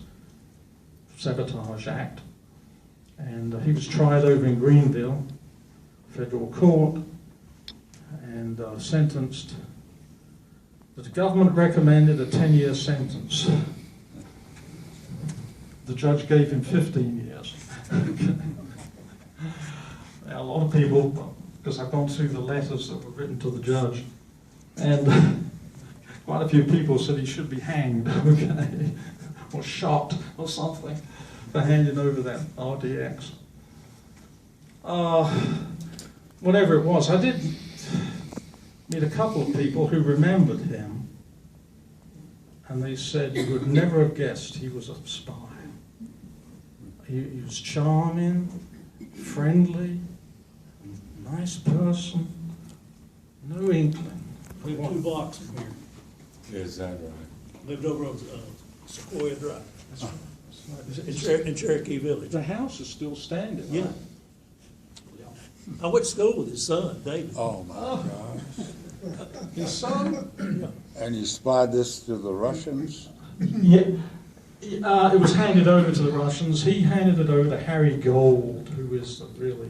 Sabotage Act. And he was tried over in Greenville, federal court, and sentenced. The government recommended a 10-year sentence. The judge gave him 15 years. Now, a lot of people, because I've gone through the letters that were written to the judge, and quite a few people said he should be hanged, okay, or shot, or something, for handing over that RDX. Whatever it was, I did meet a couple of people who remembered him, and they said you would never have guessed he was a spy. He was charming, friendly, nice person, no inkling. Lived 2 blocks from here. Is that right? Lived over on Sequoia Drive. That's right. In Cherokee Village. The house is still standing, Yeah. right? I went to school with his son, David. Oh, my gosh. His son? And you spied this to the Russians? Yeah. It was handed over to the Russians. He handed it over to Harry Gold, who is the really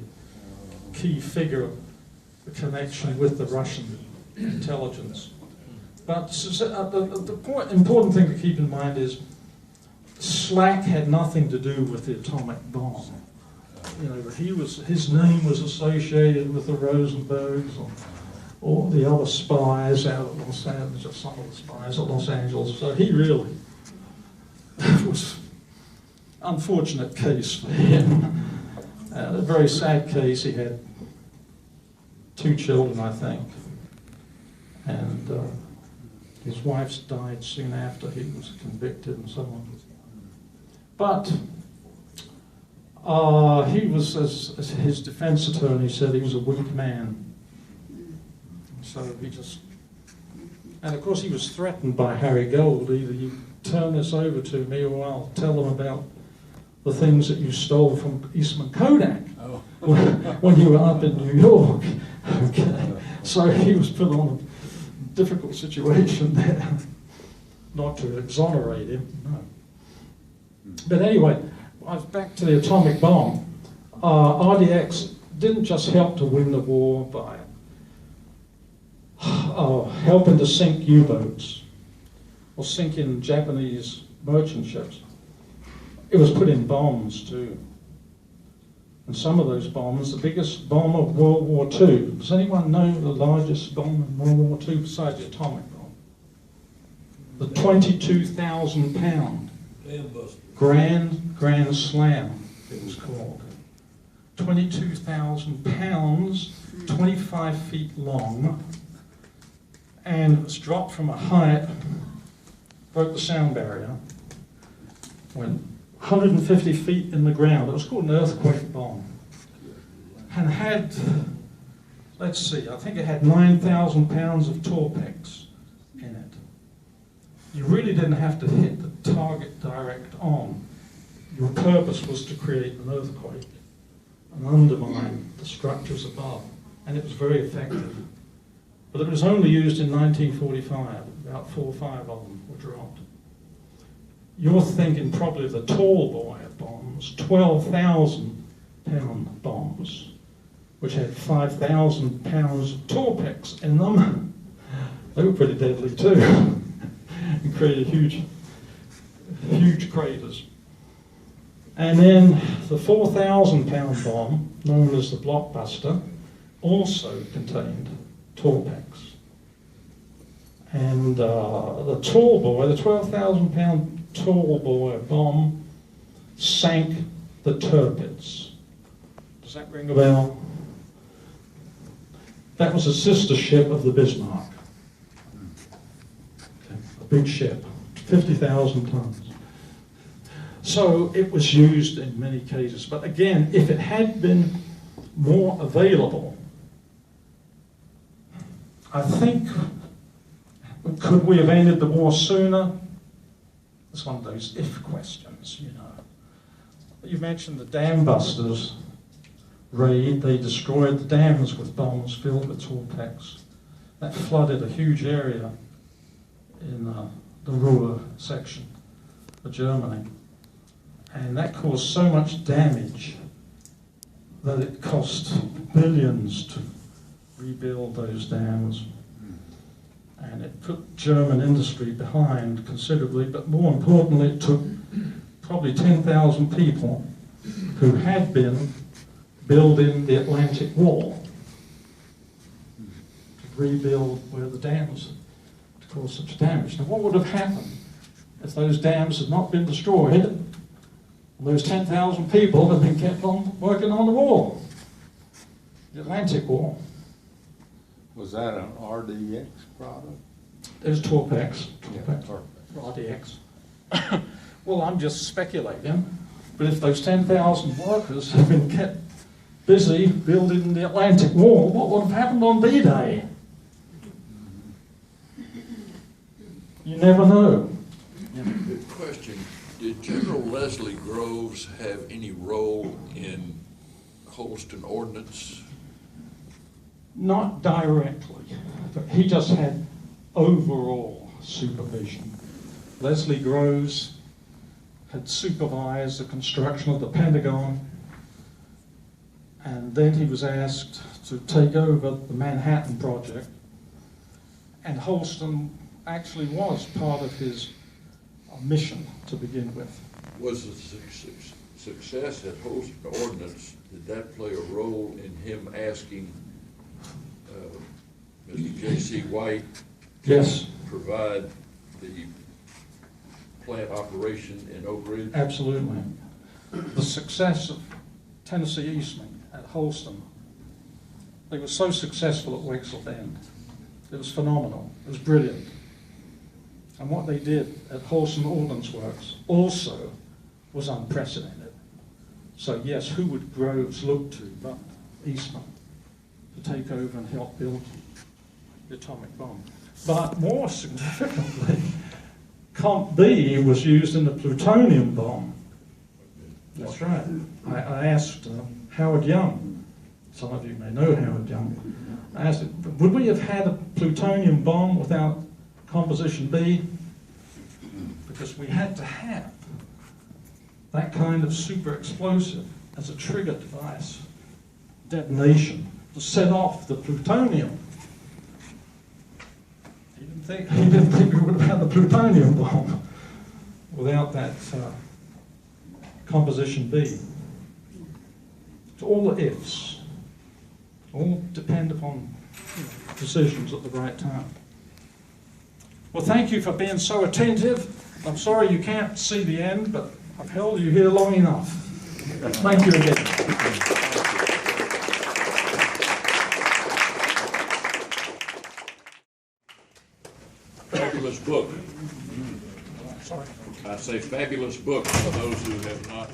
key figure of the connection with the Russian intelligence. But the important thing to keep in mind is Slack had nothing to do with the atomic bomb. You know, his name was associated with the Rosenbergs or the other spies out of Los Angeles, some of the spies at Los Angeles. So he really was an unfortunate case for him. A very sad case. He had 2 children, I think, and his wife's died soon after he was convicted and so on. But he was, as his defense attorney said, he was a weak man. So he just, and of course he was threatened by Harry Gold. Either you turn this over to me or I'll tell them about the things that you stole from Eastman Kodak when you were up in New York. Okay. So he was put on a difficult situation there. Not to exonerate him, no. But anyway, back to the atomic bomb. RDX didn't just help to win the war by helping to sink U-boats or sinking Japanese merchant ships. It was put in bombs too. And some of those bombs, the biggest bomb of World War II. Does anyone know the largest bomb in World War II besides the atomic bomb? The 22,000 pound Grand Slam, it was called. 22,000 pounds, 25 feet long, and it was dropped from a height, broke the sound barrier, went 150 feet in the ground. It was called an earthquake bomb. And had, let's see, I think it had 9,000 pounds of Torpex in it. You really didn't have to hit the target direct on. Your purpose was to create an earthquake and undermine the structures above. And it was very effective. But it was only used in 1945. About 4 or 5 of them were dropped. You're thinking probably the tall boy bombs, 12,000 pound bombs, which had 5,000 pounds of Torpex in them. They were pretty deadly too, and created huge craters. And then the 4,000 pound bomb, known as the Blockbuster, also contained Torpex. And the tall boy, the 12,000 pound tall boy bomb, sank the Tirpitz. Does that ring a bell? That was a sister ship of the Bismarck. Okay. A big ship, 50,000 tons. So it was used in many cases. But again, if it had been more available, I think, could we have ended the war sooner? It's one of those if questions, you know. You mentioned the dam busters. raid, they destroyed the dams with bombs filled with torpex. That flooded a huge area in the Ruhr section of Germany. And that caused so much damage that it cost billions to rebuild those dams. And it put German industry behind considerably, but more importantly, it took probably 10,000 people who had been building the Atlantic Wall to rebuild where the dams caused such damage. Now, what would have happened if those dams had not been destroyed and those 10,000 people had been kept on working on the wall, the Atlantic Wall? Was that an RDX product? There's Torpex, Yeah, RDX. Well, I'm just speculating, but if those 10,000 workers had been kept busy building the Atlantic Wall, what would have happened on D-Day? You never know. Good question. Did General Leslie Groves have any role in Holston Ordnance? Not directly, but he just had overall supervision. Leslie Groves had supervised the construction of the Pentagon, and then he was asked to take over the Manhattan Project, and Holston actually was part of his mission to begin with. Was the success at Holston Ordnance, did that play a role in him asking Mr. J.C. White Yes, provide the plant operation in Oak Ridge? absolutely. The success of Tennessee Eastman at Holston, they were so successful at Wexel End. It was phenomenal. It was brilliant. And what they did at Holston Ordnance Works also was unprecedented. So yes, who would Groves look to but Eastman to take over and help build the atomic bomb? But more significantly, Comp B was used in the plutonium bomb. That's right. I asked Howard Young, some of you may know Howard Young, I asked him, would we have had a plutonium bomb without composition B? Because we had to have that kind of super explosive as a trigger device, detonation, to set off the plutonium. He didn't think we would have had the plutonium bomb without that composition B. It's all the ifs. All depend upon decisions at the right time. Well, thank you for being so attentive. I'm sorry you can't see the end, but I've held you here long enough. Thank you again. Fabulous book. Sorry. I say fabulous book for those who have not